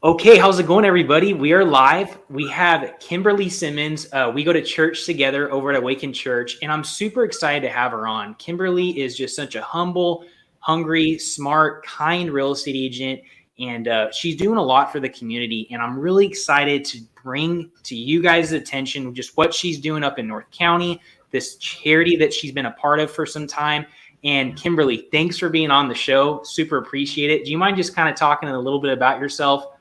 Okay, how's it going, everybody? We are live. We have Kimberlee Simmons. We go to church together over at Awaken Church, and I'm super excited to have her on. Kimberlee is just such a humble, hungry, smart, kind real estate agent, and she's doing a lot for the community. And I'm really excited to bring to you guys' attention just what she's doing up in North County, this charity that she's been a part of for some time. And Kimberlee, thanks for being on the show. Super appreciate it. Do you mind just kind of talking a little bit about yourself?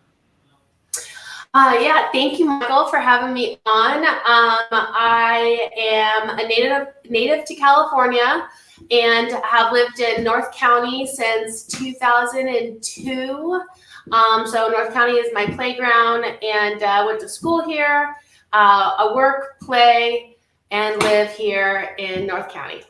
Yeah, thank you, Michael, for having me on. I am a native to California and have lived in North County since 2002. So North County is my playground, and went to school here. I work, play, and live here in North County.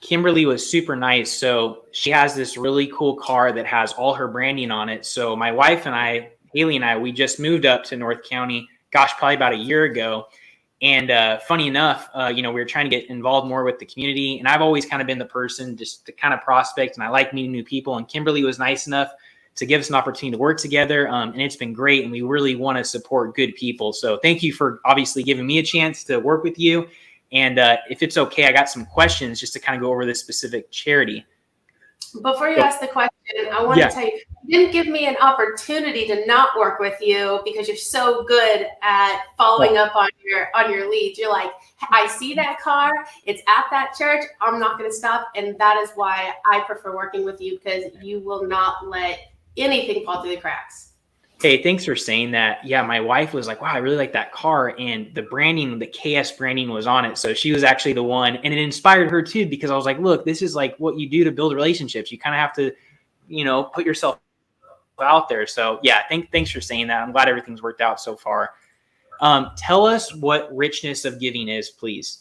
Kimberlee was super nice. So she has this really cool car that has all her branding on it. So my wife and I, Haley and I, we just moved up to North County, probably about a year ago. And funny enough, we were trying to get involved more with the community. And I've always kind of been the person just to kind of prospect, and I like meeting new people. And Kimberlee was nice enough to give us an opportunity to work together. And it's been great. And we really want to support good people. So thank you for obviously giving me a chance to work with you. And if it's okay, I got some questions just to kind of go over this specific charity. Before you ask the question, I want to tell you didn't give me an opportunity to not work with you because you're so good at following up on your leads. You're like, I see that car, it's at that church, I'm not going to stop. And that is why I prefer working with you, because you will not let anything fall through the cracks. Hey, thanks for saying that. Yeah, my wife was like, wow, I really like that car. And the branding, the KS branding was on it. So she was actually the one. And it inspired her too, because I was like, look, this is like what you do to build relationships. You kind of have to, put yourself out there. So yeah, thanks for saying that. I'm glad everything's worked out so far. Tell us what Richness of Giving is, please.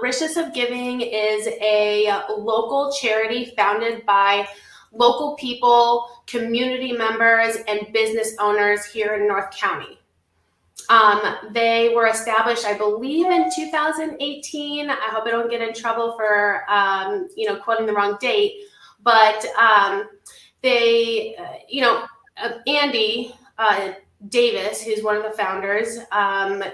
Richness of Giving is a local charity founded by local people, community members, and business owners here in North County. They were established, I believe, in 2018. I hope I don't get in trouble for, quoting the wrong date. But they, Andy Davis, who's one of the founders,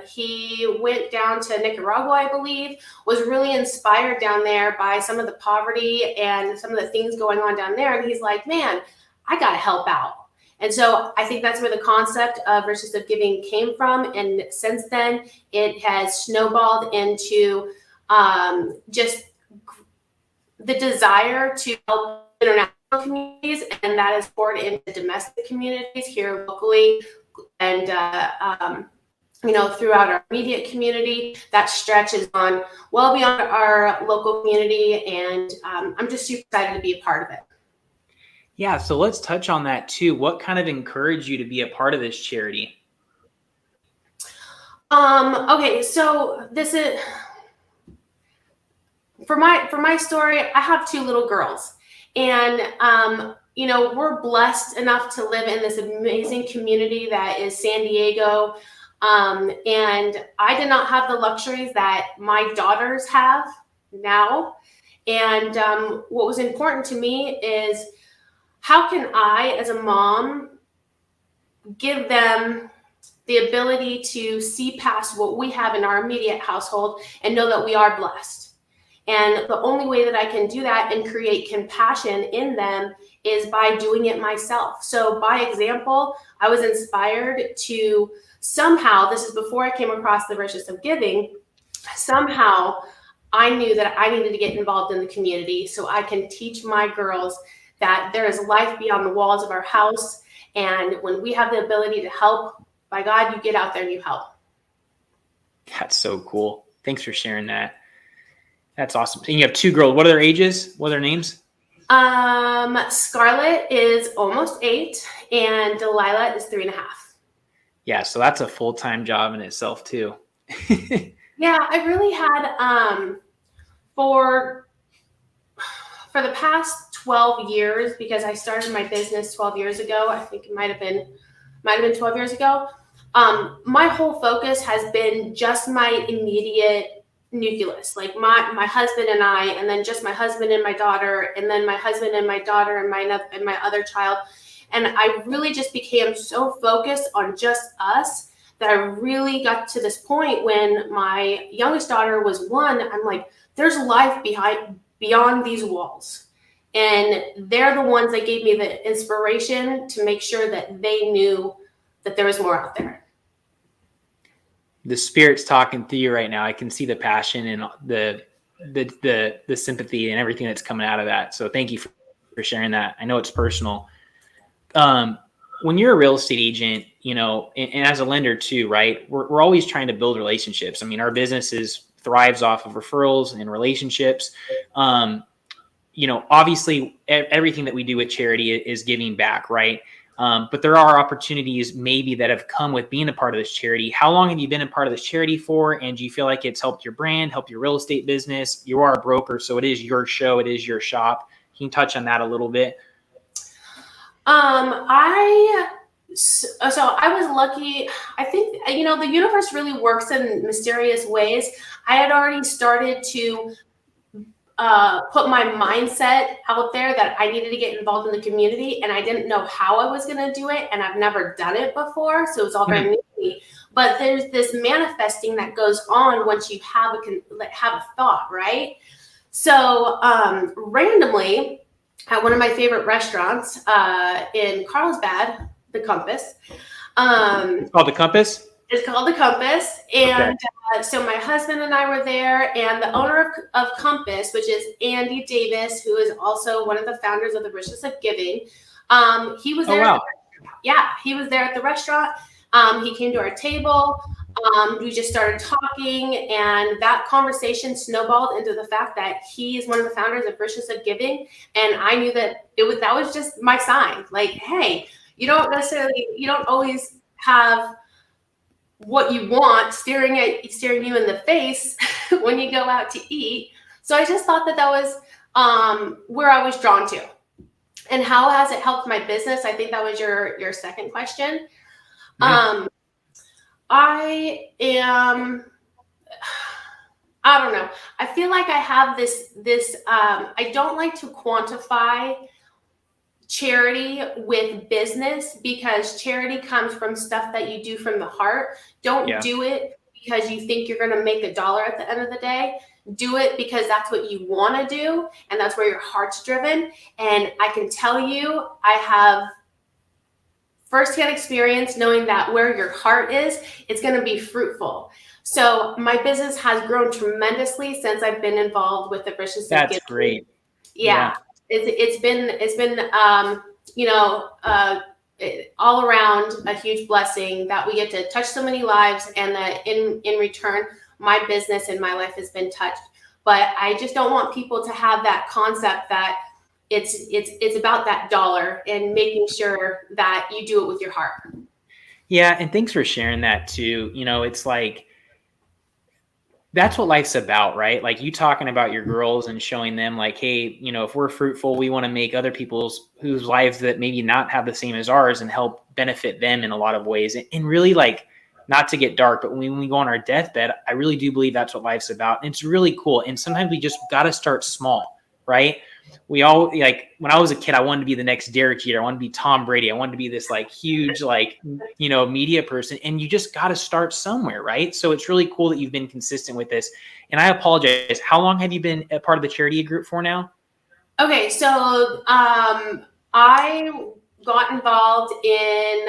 he went down to Nicaragua, I believe, was really inspired down there by some of the poverty and some of the things going on down there. And he's like, man, I got to help out. And so I think that's where the concept of Richness of Giving came from. And since then, it has snowballed into just the desire to help international communities, and that is poured into domestic communities here locally and throughout our immediate community. That stretches on well beyond our local community, and I'm just super excited to be a part of it. Yeah, so let's touch on that too. What kind of encouraged you to be a part of this charity? Okay, so this is for my story. I have two little girls, and we're blessed enough to live in this amazing community that is San Diego. And I did not have the luxuries that my daughters have now. And what was important to me is, how can I, as a mom, give them the ability to see past what we have in our immediate household and know that we are blessed. And the only way that I can do that and create compassion in them is by doing it myself. So by example, I was inspired to somehow, this is before I came across the Richness of Giving, somehow I knew that I needed to get involved in the community so I can teach my girls that there is life beyond the walls of our house. And when we have the ability to help, by God, you get out there and you help. That's so cool. Thanks for sharing that. That's awesome. And you have two girls. What are their ages? What are their names? Scarlett is almost 8 and Delilah is 3.5. Yeah, so that's a full-time job in itself too. Yeah, I really had for the past 12 years, because I started my business 12 years ago. I think it might have been 12 years ago. My whole focus has been just my immediate nucleus, like my husband and I, and then just my husband and my daughter, and then my husband and my daughter and my other child. And I really just became so focused on just us that I really got to this point when my youngest daughter was 1. I'm like, there's life beyond these walls. And they're the ones that gave me the inspiration to make sure that they knew that there was more out there. The Spirit's talking through you right now. I can see the passion and the sympathy and everything that's coming out of that. So thank you for sharing that. I know it's personal. When you're a real estate agent, you know, and as a lender too, right? We're always trying to build relationships. I mean, our business thrives off of referrals and relationships. You know, obviously everything that we do with charity is giving back, right? But there are opportunities maybe that have come with being a part of this charity. How long have you been a part of this charity for? And do you feel like it's helped your brand, helped your real estate business? You are a broker, so it is your show. It is your shop. Can you touch on that a little bit? So I was lucky. I think, you know, the universe really works in mysterious ways. I had already started to put my mindset out there that I needed to get involved in the community, and I didn't know how I was going to do it, and I've never done it before, so it's all very new to me. But there's this manifesting that goes on once you have a thought, right? So randomly, at one of my favorite restaurants in Carlsbad, the Compass. It's called the Compass? It's called the Compass. And so my husband and I were there, and the owner of Compass, which is Andy Davis, who is also one of the founders of the Richness of Giving, he was there. Oh, wow. He was there at the restaurant. He came to our table. We just started talking, and that conversation snowballed into the fact that he is one of the founders of Richness of Giving. And I knew that that was just my sign. Like, hey, you don't always have what you want staring you in the face when you go out to eat. So I just thought that was where I was drawn to. And how has it helped my business? I think that was your second question. Mm-hmm. I don't know. I feel like I have this I don't like to quantify charity with business, because charity comes from stuff that you do from the heart. Don't do it because you think you're going to make $1 at the end of the day. Do it because that's what you want to do, and that's where your heart's driven. And I can tell you, I have firsthand experience knowing that where your heart is, it's going to be fruitful. So my business has grown tremendously since I've been involved with the Richness of Giving. That's great. Yeah. It's been all around a huge blessing that we get to touch so many lives, and that in return, my business and my life has been touched. But I just don't want people to have that concept that it's about that dollar, and making sure that you do it with your heart. Yeah. And thanks for sharing that too. You know, it's like, that's what life's about, right? Like you talking about your girls and showing them like, hey, you know, if we're fruitful, we want to make other people's whose lives that maybe not have the same as ours and help benefit them in a lot of ways. And really, like, not to get dark, but when we go on our deathbed, I really do believe that's what life's about. And it's really cool. And sometimes we just got to start small, right? We all, like, when I was a kid, I wanted to be the next Derek Jeter. I wanted to be Tom Brady. I wanted to be this like huge, like, you know, media person. And you just got to start somewhere, right? So it's really cool that you've been consistent with this. And I apologize. How long have you been a part of the charity group for now? Okay. So I got involved in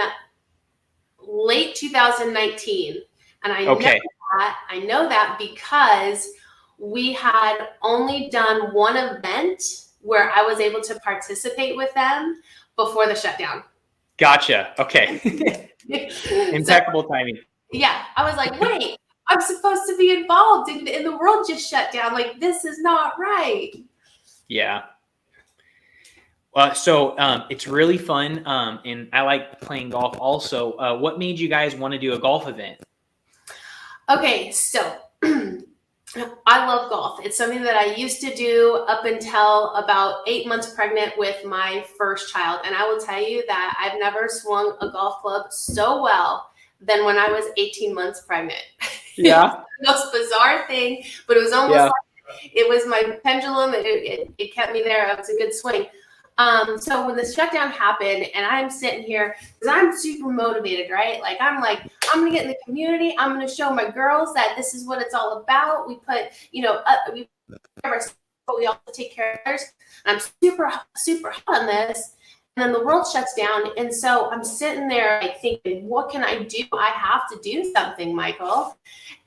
late 2019. And I know that because we had only done one event where I was able to participate with them before the shutdown. Gotcha. Okay. Impeccable timing. Yeah. I was like, wait, I'm supposed to be involved and the world just shut down. Like, this is not right. Yeah. So it's really fun. And I like playing golf also. What made you guys want to do a golf event? Okay. So I love golf. It's something that I used to do up until about 8 months pregnant with my first child. And I will tell you that I've never swung a golf club so well than when I was 18 months pregnant. Yeah. The most bizarre thing, but it was almost like it was my pendulum. It kept me there. It was a good swing. So when the shutdown happened and I'm sitting here, because I'm super motivated, right? I'm going to get in the community. I'm going to show my girls that this is what it's all about. We put, we but we also take care of others. I'm super, super hot on this. And then the world shuts down. And so I'm sitting there thinking, what can I do? I have to do something, Michael.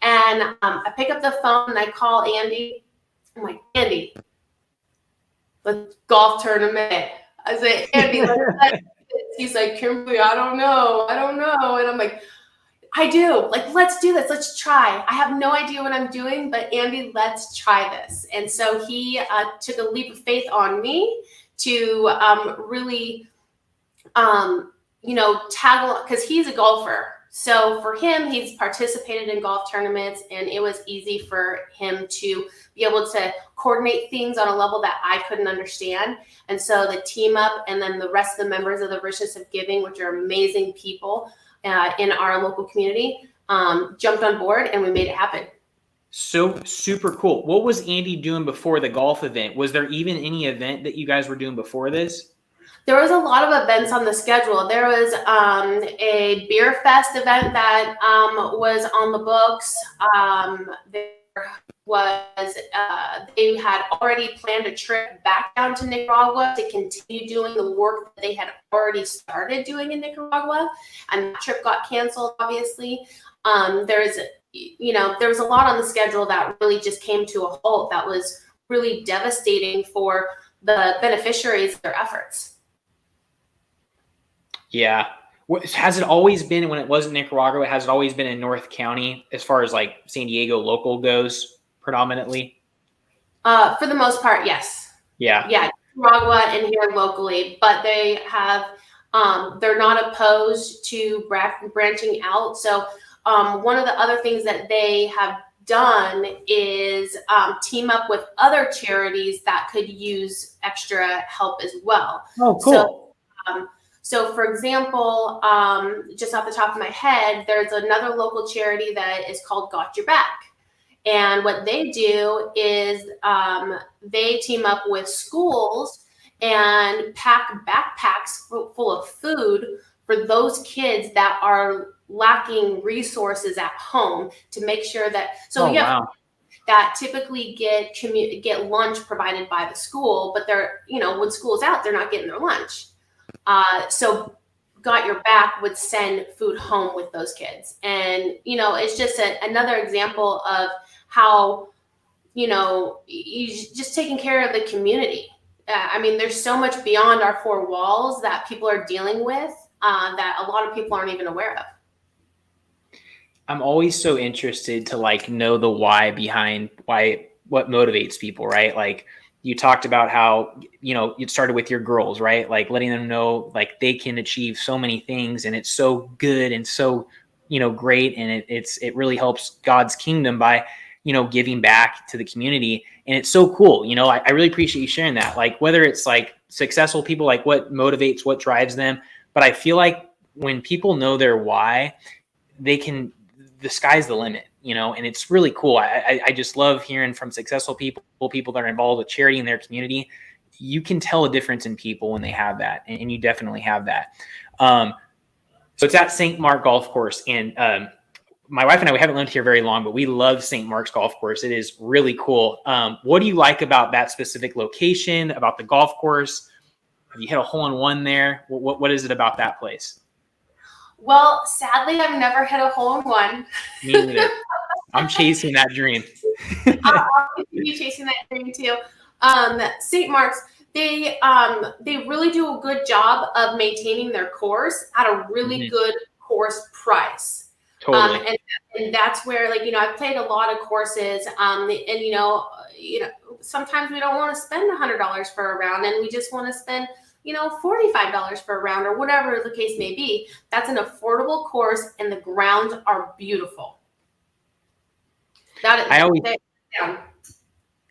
And I pick up the phone and I call Andy. I'm like, Andy, let's golf tournament. I say, Andy, he's like, Kimberlee, I don't know. And I'm like, I do. Let's do this. Let's try. I have no idea what I'm doing, but Andy, let's try this. And so he took a leap of faith on me to really, tag along, because he's a golfer. So for him, he's participated in golf tournaments, and it was easy for him to be able to coordinate things on a level that I couldn't understand. And so the team up, and then the rest of the members of the Richness of Giving, which are amazing people in our local community, jumped on board, and we made it happen. So super cool. What was Andy doing before the golf event? Was there even any event that you guys were doing before this? There was a lot of events on the schedule. There was a beer fest event that was on the books. There was they had already planned a trip back down to Nicaragua to continue doing the work that they had already started doing in Nicaragua, and that trip got canceled, obviously. There was a lot on the schedule that really just came to a halt that was really devastating for the beneficiaries of their efforts. Yeah. Has it always been, when it wasn't Nicaragua, has it always been in North County as far as San Diego local goes predominantly? For the most part, yes. Yeah. Yeah, Nicaragua and here locally, but they have, they're not opposed to branching out. So one of the other things that they have done is team up with other charities that could use extra help as well. Oh, cool. So for example, just off the top of my head, there's another local charity that is called Got Your Back. And what they do is they team up with schools and pack backpacks full of food for those kids that are lacking resources at home, to make sure that, that typically get lunch provided by the school, but they're, when school's out, they're not getting their lunch. So Got Your Back would send food home with those kids. And, it's just another example of how, you just taking care of the community. There's so much beyond our four walls that people are dealing with that a lot of people aren't even aware of. I'm always so interested to know the why behind what motivates people, right? You talked about how, it started with your girls, right? Letting them know, they can achieve so many things, and it's so good and so, great. And it really helps God's kingdom by, giving back to the community. And it's so cool. I really appreciate you sharing that. Whether it's successful people, what motivates, what drives them. But I feel like when people know their why, the sky's the limit, and it's really cool. I just love hearing from successful people that are involved with charity in their community. You can tell a difference in people when they have that, and you definitely have that. So it's at St. Mark Golf Course, and my wife and I, we haven't lived here very long, but we love St. Mark's Golf Course. It is really cool. What do you like about that specific location, about the golf course? Have you hit a hole-in-one there? What is it about that place? Well, sadly, I've never hit a hole-in-one. Me neither. I'm chasing that dream. I'll continue chasing that dream too. St. Mark's, they really do a good job of maintaining their course at a really good course price. Totally. And that's where, I've played a lot of courses, and sometimes we don't want to spend $100 for a round, and we just want to spend $45 for a round, or whatever the case may be. That's an affordable course, and the grounds are beautiful.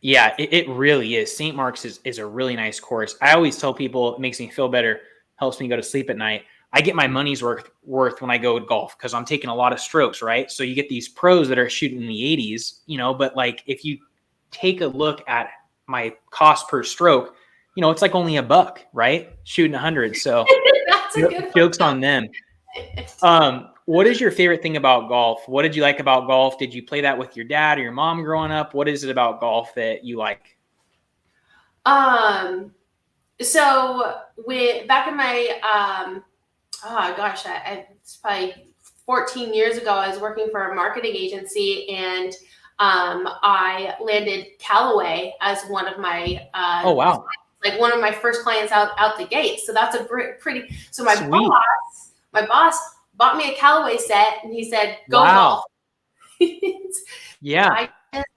Yeah, it really is. St. Mark's is a really nice course. I always tell people it makes me feel better, helps me go to sleep at night. I get my money's worth when I go to golf, because I'm taking a lot of strokes, right? So you get these pros that are shooting in the 80s, but if you take a look at my cost per stroke, it's like only $1, right? Shooting 100. So That's a good jokes one. on them. What is your favorite thing about golf? What did you like about golf? Did you play that with your dad or your mom growing up? What is it about golf that you like? So back in my oh gosh, it's probably 14 years ago, I was working for a marketing agency, and I landed Callaway as one of my Oh, wow. like one of my first clients out the gate. So that's a pretty. So Sweet. my boss bought me a Callaway set, and he said, "Go Wow. golf." Yeah. I just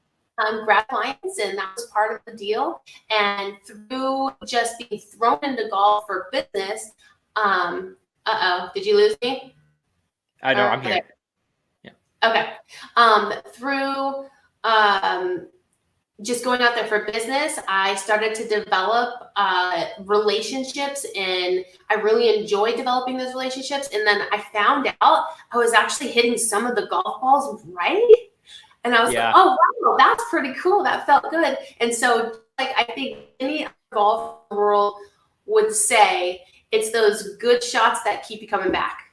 grabbed clients, and that was part of the deal. And through just being thrown into golf for business, did you lose me? I know. I'm here. Yeah. Okay. Through just going out there for business, I started to develop relationships, and I really enjoyed developing those relationships. And then I found out I was actually hitting some of the golf balls right. And I was like, oh, wow, that's pretty cool. That felt good. And so, like, I think any golf world would say it's those good shots that keep you coming back.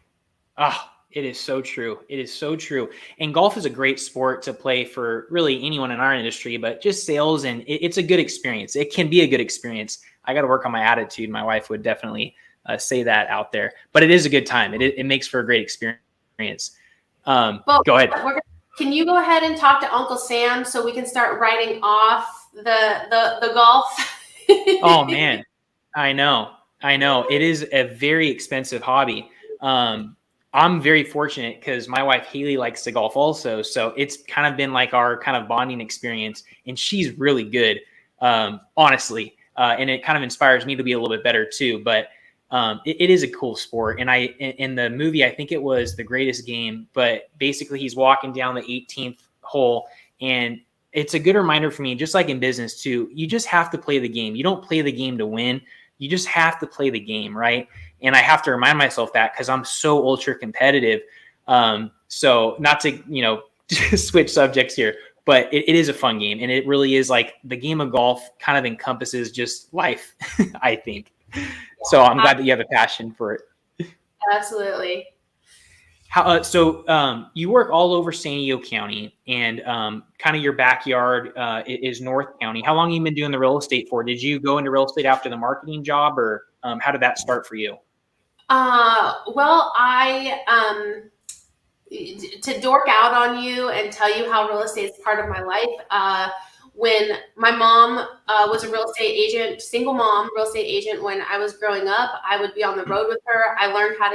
Ah, it is so true. It is so true. And golf is a great sport to play for really anyone in our industry, but just sales, and it's a good experience. It can be a good experience. I got to work on my attitude. My wife would definitely say that out there, but it is a good time. It makes for a great experience. Go ahead. Can you go ahead and talk to Uncle Sam so we can start writing off the golf? Oh man, I know. It is a very expensive hobby. I'm very fortunate because my wife Haley likes to golf also, so it's kind of been like our kind of bonding experience, and she's really good, honestly, and it kind of inspires me to be a little bit better too. But it is a cool sport, and in the movie, I think it was The Greatest Game, but basically he's walking down the 18th hole, and it's a good reminder for me, just like in business too, you just have to play the game. You don't play the game to win. You just have to play the game, right? And I have to remind myself that because I'm so ultra competitive. So not to, switch subjects here, but it is a fun game. And it really is like the game of golf kind of encompasses just life, I think. So I'm glad that you have a passion for it. Absolutely. So you work all over San Diego County, and kind of your backyard is North County. How long have you been doing the real estate for? Did you go into real estate after the marketing job, or how did that start for you? Well, to dork out on you and tell you how real estate is part of my life. When my mom was a real estate agent, single mom, real estate agent, when I was growing up, I would be on the road with her. I learned how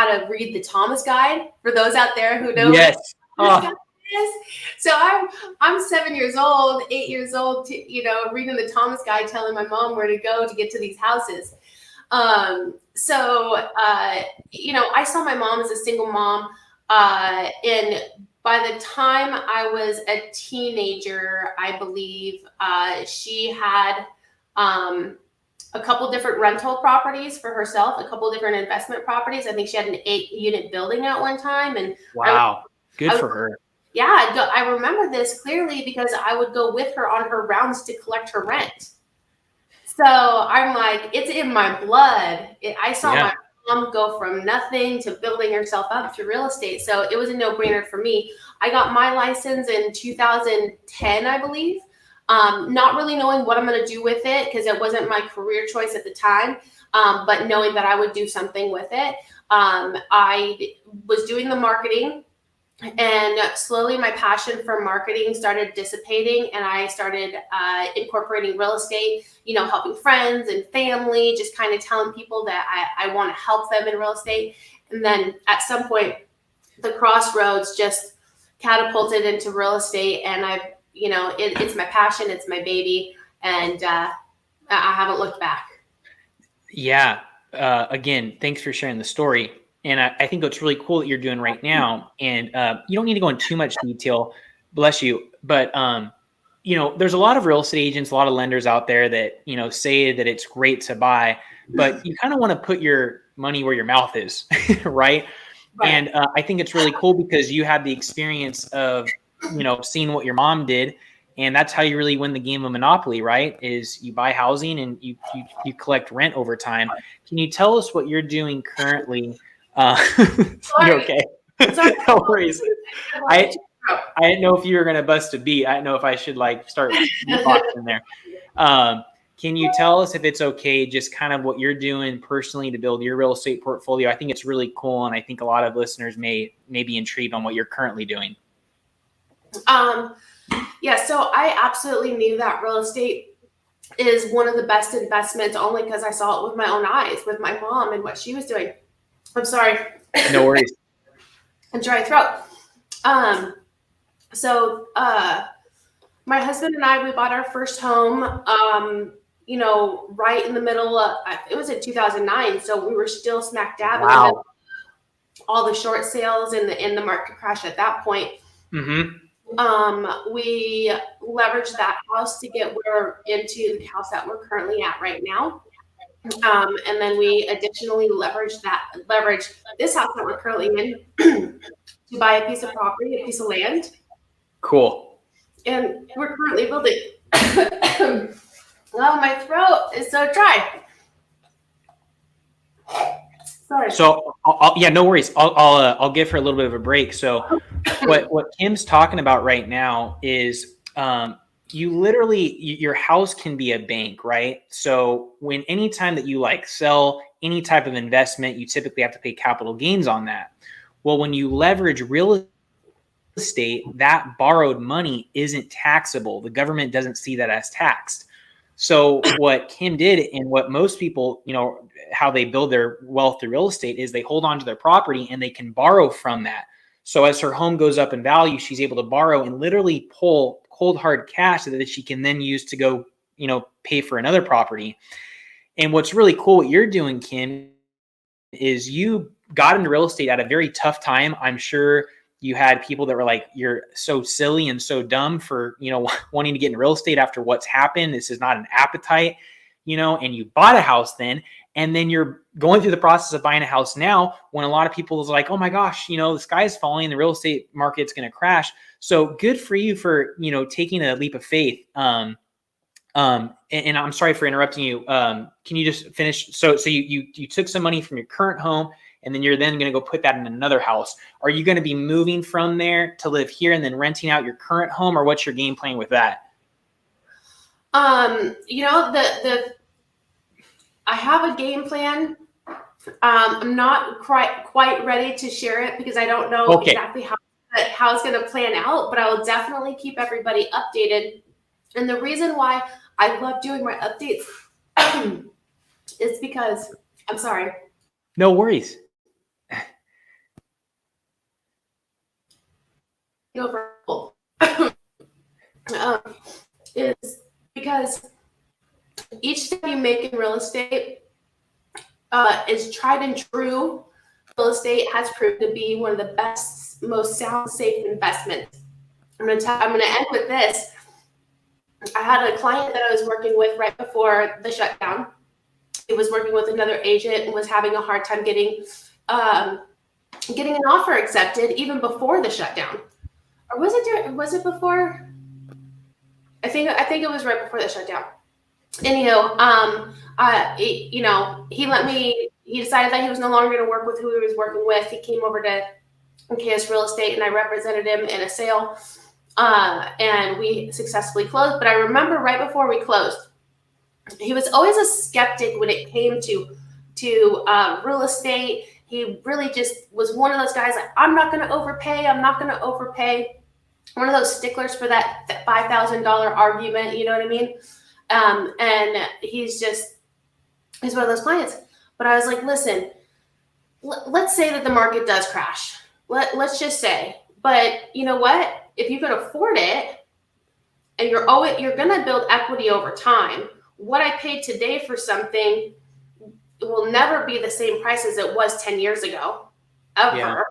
to read the Thomas Guide, for those out there who know. Yes. What the is. So I'm 7 years old, 8 years old, reading the Thomas Guide, telling my mom where to go to get to these houses. I saw my mom as a single mom, and by the time I was a teenager, I believe she had a couple different rental properties for herself, a couple different investment properties. I think she had an 8-unit building at one time. And wow, good for her. Yeah, I remember this clearly because I would go with her on her rounds to collect her rent. So I'm like, it's in my blood. I saw my mom go from nothing to building herself up through real estate. So it was a no-brainer for me. I got my license in 2010, I believe. Not really knowing what I'm going to do with it because it wasn't my career choice at the time, but knowing that I would do something with it. I was doing the marketing, and slowly my passion for marketing started dissipating, and I started incorporating real estate, helping friends and family, just kind of telling people that I want to help them in real estate. And then at some point, the crossroads just catapulted into real estate, and it's my passion, it's my baby, and I haven't looked back. Yeah. Again, thanks for sharing the story. And I think what's really cool that you're doing right now, and you don't need to go into too much detail, bless you, but there's a lot of real estate agents, a lot of lenders out there that, say that it's great to buy, but you kind of want to put your money where your mouth is, right? And I think it's really cool because you had the experience of, seeing what your mom did, And that's how you really win the game of Monopoly, right? Is you buy housing and you collect rent over time. Can you tell us what you're doing currently? You're okay. No worries. I didn't know if you were going to bust a beat. I didn't know if I should like start beatboxing there. Can you tell us if it's okay, just kind of what you're doing personally to build your real estate portfolio? I think it's really cool. And I think a lot of listeners may be intrigued on what you're currently doing. Yeah, so I absolutely knew that real estate is one of the best investments only because I saw it with my own eyes with my mom and what she was doing. I'm sorry. No worries. A dry throat. So my husband and I, we bought our first home, right in the middle of, it was in 2009. So we were still smack dab in the middle of all the short sales and the market crash at that point. Mm-hmm. We leveraged that house to get into the house that we're currently at right now. And then we additionally leveraged this house that we're currently in to buy a piece of property, a piece of land. Cool. And we're currently building. Oh, my throat is so dry. Sorry. So, no worries. I'll give her a little bit of a break. So, what Kim's talking about right now is your house can be a bank, right? So, anytime that you like sell any type of investment, you typically have to pay capital gains on that. Well, when you leverage real estate, that borrowed money isn't taxable. The government doesn't see that as taxed. So what Kim did, and what most people, how they build their wealth through real estate, is they hold on to their property and they can borrow from that. So as her home goes up in value, she's able to borrow and literally pull cold hard cash that she can then use to go, pay for another property. And what's really cool, what you're doing, Kim, is you got into real estate at a very tough time. I'm sure you had people that were like, you're so silly and so dumb for, wanting to get in real estate after what's happened. This is not an appetite, and you bought a house then, and then you're going through the process of buying a house now when a lot of people is like, oh my gosh, the sky's falling, the real estate market's going to crash. So good for you for, taking a leap of faith. And I'm sorry for interrupting you. Can you just finish? So you took some money from your current home, and then you're going to go put that in another house. Are you going to be moving from there to live here and then renting out your current home, or what's your game plan with that? I have a game plan. I'm not quite ready to share it because I don't know exactly how it's going to plan out, but I will definitely keep everybody updated. And the reason why I love doing my updates is because, I'm sorry. No worries. Is because each step you make in real estate is tried and true. Real estate has proved to be one of the best, most sound, safe investments. I'm going to end with this. I had a client that I was working with right before the shutdown. He was working with another agent and was having a hard time getting an offer accepted even before the shutdown. Or was it before? I think it was right before the shutdown. Anywho, he decided that he was no longer going to work with who he was working with. He came over to KS Real Estate, and I represented him in a sale, and we successfully closed. But I remember right before we closed, he was always a skeptic when it came to real estate. He really just was one of those guys like, I'm not going to overpay. I'm not going to overpay. One of those sticklers for that $5,000 argument. You know what I mean? And he's one of those clients. But I was like, listen, let's say that the market does crash. Let's just say, but you know what? If you can afford it and you're going to build equity over time, what I paid today for something will never be the same price as it was 10 years ago, ever. Yeah.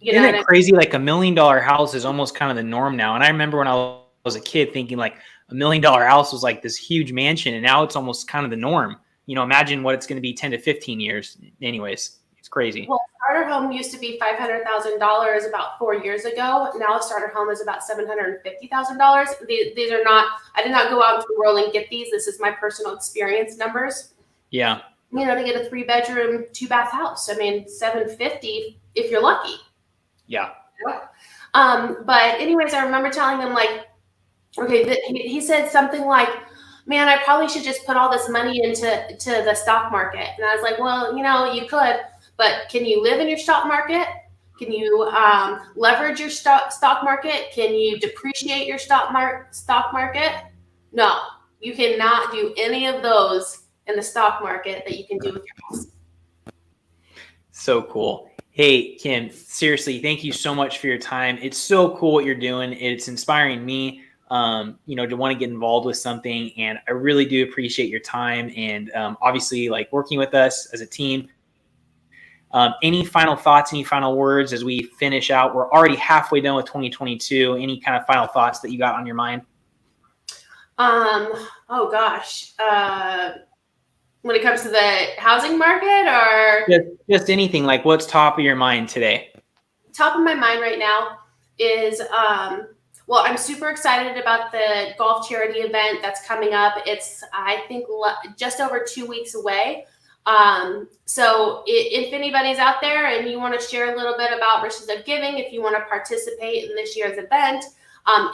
You know Isn't it crazy? Like $1 million house is almost kind of the norm now. And I remember when I was a kid thinking like $1 million house was like this huge mansion, and now it's almost kind of the norm. Imagine what it's going to be 10 to 15 years. Anyways, it's crazy. Well, starter home used to be $500,000 about 4 years ago. Now a starter home is about $750,000. These are not, I did not go out into the world and get these. This is my personal experience numbers. Yeah. You know, to get a 3-bedroom, 2-bath house. I mean, $750 if you're lucky. Yeah. But anyways, I remember telling them like, okay, he said something like, man, I probably should just put all this money into the stock market. And I was like, well, you know, you could, but can you live in your stock market? Can you leverage your stock market? Can you depreciate your stock market? No, you cannot do any of those in the stock market that you can do with your house. So cool. Hey, Kim, seriously, thank you so much for your time. It's so cool what you're doing. It's inspiring me, you know, to want to get involved with something. And I really do appreciate your time and obviously like working with us as a team. Any final thoughts, any final words as we finish out? We're already halfway done with 2022. Any kind of final thoughts that you got on your mind? Oh gosh. When it comes to the housing market or just anything, like what's top of your mind today? Top of my mind right now is, well, I'm super excited about the golf charity event that's coming up. It's, I think, just over 2 weeks away. So if anybody's out there and you want to share a little bit about Richness of Giving, if you want to participate in this year's event,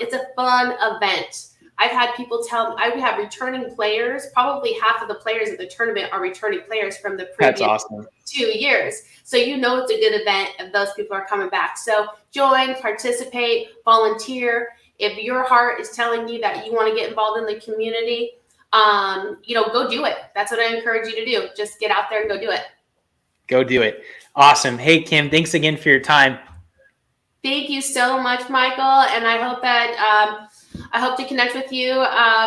it's a fun event. I've had people tell me, I have returning players. Probably half of the players at the tournament are returning players from the previous That's awesome. 2 years. So you know it's a good event if those people are coming back. So join, participate, volunteer. If your heart is telling you that you want to get involved in the community, you know, go do it. That's what I encourage you to do. Just get out there and go do it. Go do it. Awesome. Hey, Kim, thanks again for your time. Thank you so much, Michael. And I hope that I hope to connect with you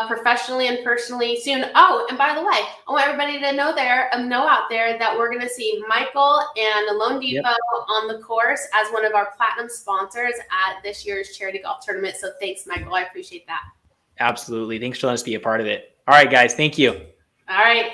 professionally and personally soon. Oh, and by the way, I want everybody to know out there that we're going to see Michael and Lone Depot on the course as one of our platinum sponsors at this year's charity golf tournament. So thanks, Michael. I appreciate that. Absolutely. Thanks for letting us be a part of it. All right, guys. Thank you. All right.